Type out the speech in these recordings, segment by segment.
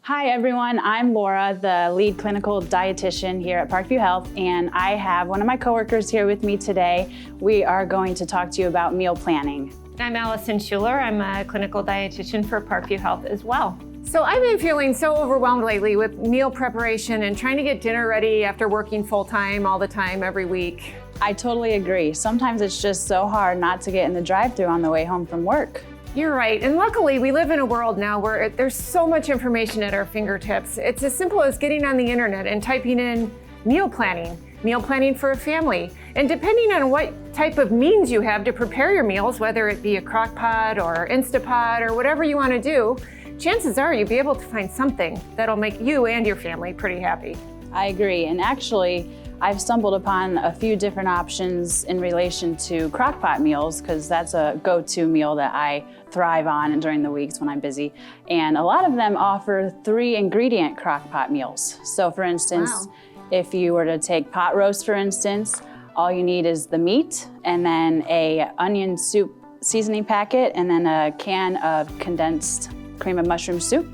Hi everyone, I'm Laura, the lead clinical dietitian here at Parkview Health, and I have one of my coworkers here with me today. We are going to talk to you about meal planning. I'm Allison Schuler. I'm a clinical dietitian for Parkview Health as well. So I've been feeling so overwhelmed lately with meal preparation and trying to get dinner ready after working full-time all the time every week. I totally agree. Sometimes it's just so hard not to get in the drive-thru on the way home from work. You're right, and luckily we live in a world now where there's so much information at our fingertips. It's as simple as getting on the internet and typing in meal planning for a family. And depending on what type of means you have to prepare your meals, whether it be a crock pot or Instapot or whatever you want to do, chances are you'll be able to find something that'll make you and your family pretty happy. I agree, and actually, I've stumbled upon a few different options in relation to crockpot meals because that's a go-to meal that I thrive on during the weeks when I'm busy. And a lot of them offer 3-ingredient crockpot meals. So for instance, if you were to take pot roast, for instance, all you need is the meat and then a onion soup seasoning packet and then a can of condensed cream of mushroom soup.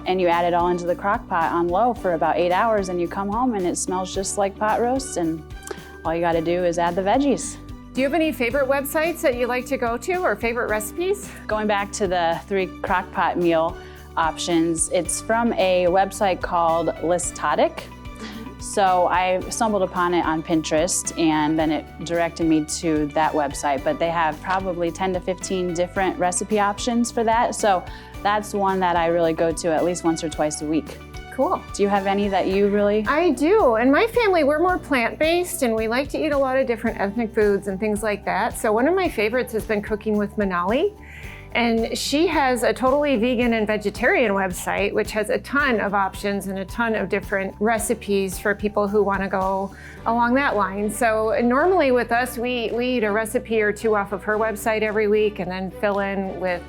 And you add it all into the crock pot on low for about 8 hours and you come home and it smells just like pot roast and all you gotta do is add the veggies. Do you have any favorite websites that you like to go to or favorite recipes? Going back to the 3 crock pot meal options, it's from a website called Listotic. So I stumbled upon it on Pinterest and then it directed me to that website, but they have probably 10 to 15 different recipe options for that. So that's one that I really go to at least once or twice a week. Cool. Do you have any that you really? I do. In my family, we're more plant-based and we like to eat a lot of different ethnic foods and things like that. So one of my favorites has been Cooking with Manali. And she has a totally vegan and vegetarian website, which has a ton of options and a ton of different recipes for people who want to go along that line. So normally with us, we eat a recipe or two off of her website every week and then fill in with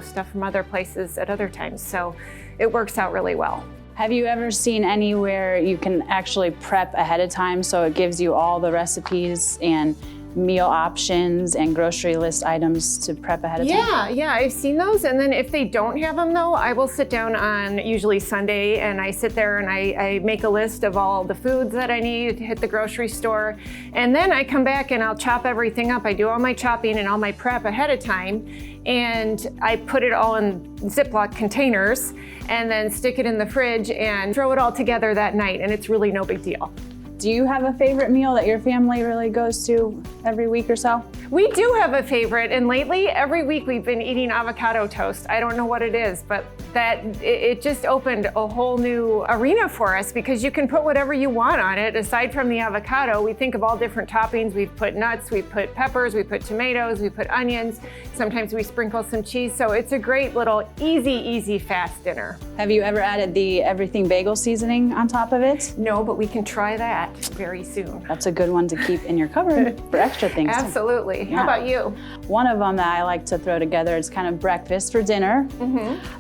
stuff from other places at other times. So it works out really well. Have you ever seen anywhere you can actually prep ahead of time so it gives you all the recipes and meal options and grocery list items to prep ahead of time? Yeah, I've seen those. And then if they don't have them though, I will sit down on usually Sunday and I sit there and I make a list of all the foods that I need to hit the grocery store. And then I come back and I'll chop everything up. I do all my chopping and all my prep ahead of time. And I put it all in Ziploc containers and then stick it in the fridge and throw it all together that night. And it's really no big deal. Do you have a favorite meal that your family really goes to every week or so? We do have a favorite, and lately, every week we've been eating avocado toast. I don't know what it is, but it just opened a whole new arena for us because you can put whatever you want on it. Aside from the avocado, we think of all different toppings. We've put nuts, we put peppers, we put tomatoes, we put onions. Sometimes we sprinkle some cheese. So it's a great little easy, fast dinner. Have you ever added the everything bagel seasoning on top of it? No, but we can try that very soon. That's a good one to keep in your cupboard for extra things. Absolutely. Yeah. How about you? One of them that I like to throw together is kind of breakfast for dinner.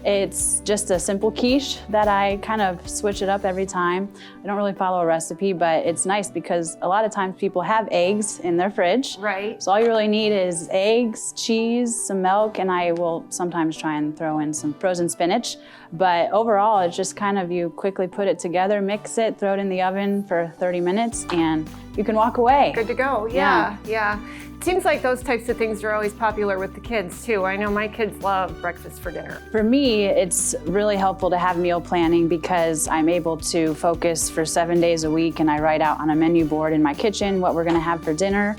It's just a simple quiche that I kind of switch it up every time. I don't really follow a recipe, but it's nice because a lot of times people have eggs in their fridge. Right. So all you really need is eggs, cheese, some milk, and I will sometimes try and throw in some frozen spinach. But overall, it's just kind of you quickly put it together, mix it, throw it in the oven for 30 minutes, and you can walk away. Good to go. Yeah. It seems like those types of things are always popular with the kids too. I know my kids love breakfast for dinner. For me, it's really helpful to have meal planning because I'm able to focus for 7 days a week and I write out on a menu board in my kitchen what we're gonna have for dinner.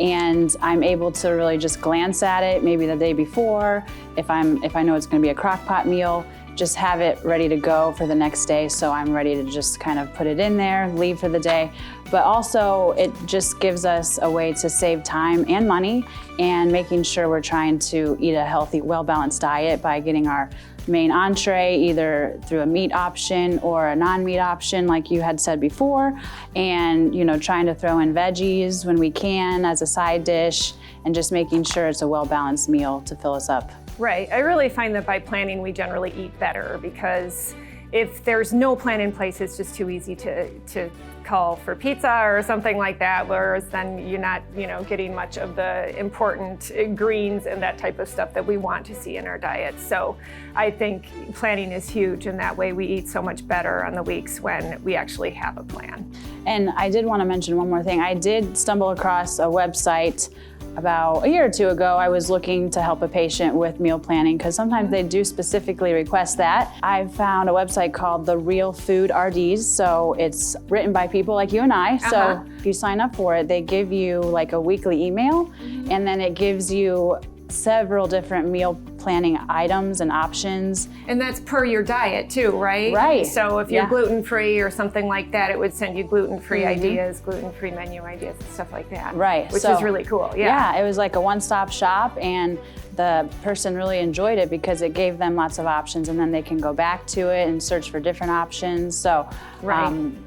And I'm able to really just glance at it maybe the day before. If I know it's gonna be a crock pot meal, just have it ready to go for the next day. So I'm ready to just kind of put it in there, leave for the day. But also it just gives us a way to save time and money and making sure we're trying to eat a healthy, well-balanced diet by getting our main entree either through a meat option or a non-meat option like you had said before, and trying to throw in veggies when we can as a side dish and just making sure it's a well-balanced meal to fill us up. Right. I really find that by planning, we generally eat better because if there's no plan in place, it's just too easy to call for pizza or something like that, whereas then you're not, getting much of the important greens and that type of stuff that we want to see in our diet. So I think planning is huge, and that way we eat so much better on the weeks when we actually have a plan. And I did want to mention one more thing. I did stumble across a website about a year or two ago. I was looking to help a patient with meal planning because sometimes they do specifically request that. I found a website called The Real Food RDs. So it's written by people like you and I. So if you sign up for it, they give you like a weekly email, and then it gives you several different meal planning items and options. And that's per your diet too, right? Right. So if you're gluten-free or something like that, it would send you gluten-free ideas, gluten-free menu ideas and stuff like that. Right. Which is really cool. Yeah, it was like a one-stop shop, and the person really enjoyed it because it gave them lots of options, and then they can go back to it and search for different options. So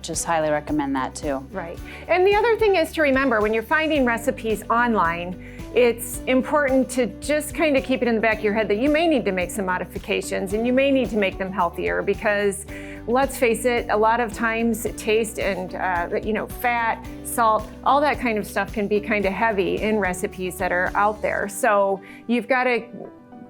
just highly recommend that too. Right. And the other thing is to remember, when you're finding recipes online, it's important to just kind of keep it in the back of your head that you may need to make some modifications and you may need to make them healthier, because let's face it, a lot of times taste and fat, salt, all that kind of stuff can be kind of heavy in recipes that are out there. So you've got to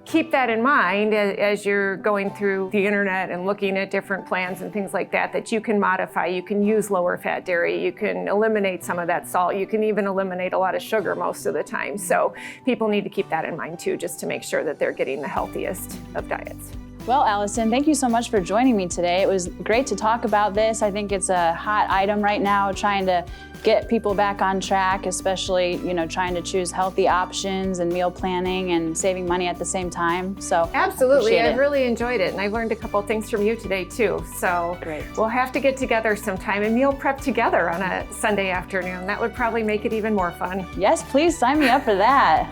keep that in mind as you're going through the internet and looking at different plans and things like that, that you can modify. You can use lower fat dairy, you can eliminate some of that salt, you can even eliminate a lot of sugar most of the time. So people need to keep that in mind too, just to make sure that they're getting the healthiest of diets. Well, Allison, thank you so much for joining me today. It was great to talk about this. I think it's a hot item right now, trying to get people back on track, especially, trying to choose healthy options and meal planning and saving money at the same time. So absolutely, I've really enjoyed it, and I've learned a couple of things from you today too. So great. We'll have to get together sometime and meal prep together on a Sunday afternoon. That would probably make it even more fun. Yes, please sign me up for that.